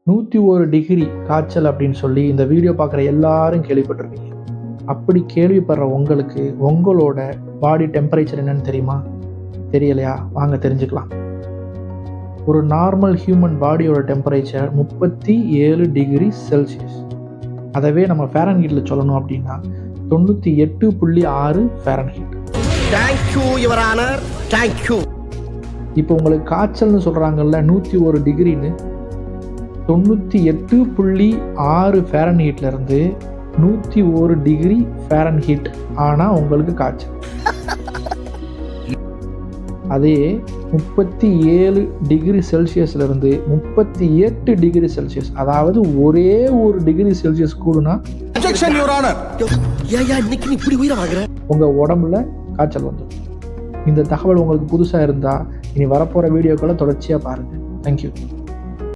101 degree காய்ச்சல் அப்படின்னு சொல்லி இந்த வீடியோ பார்க்குற எல்லாரும் கேள்விப்பட்டிருப்பீங்க. அப்படி கேள்விப்படுற உங்களுக்கு உங்களோட பாடி டெம்பரேச்சர் என்னன்னு தெரியுமா? தெரியலையா? வாங்க தெரிஞ்சுக்கலாம். ஒரு நார்மல் ஹியூமன் பாடியோட டெம்பரேச்சர் 37 டிகிரி செல்சியஸ். அதவே நம்ம ஃபேரன்ஹீட்டில் சொல்லணும் அப்படின்னா 98.6 Fahrenheit. Thank you your honour, thank you. இப்போ உங்களுக்கு காய்ச்சல்னு சொல்கிறாங்கல்ல 101 டிகிரின்னு, 98.6 ஃபேரன்ஹீட்லேருந்து 101 டிகிரி ஃபேரன்ஹீட் ஆனால் உங்களுக்கு காய்ச்சல். அதே 37 டிகிரி செல்சியஸ்லேருந்து 38 டிகிரி செல்சியஸ், அதாவது ஒரே ஒரு டிகிரி செல்சியஸ் கூடுனா உங்கள் உடம்புல காய்ச்சல் வந்துடும். இந்த தகவல் உங்களுக்கு புதுசாக இருந்தால் இனி வரப்போகிற வீடியோக்களை தொடர்ச்சியாக பாருங்கள். தேங்க்யூ.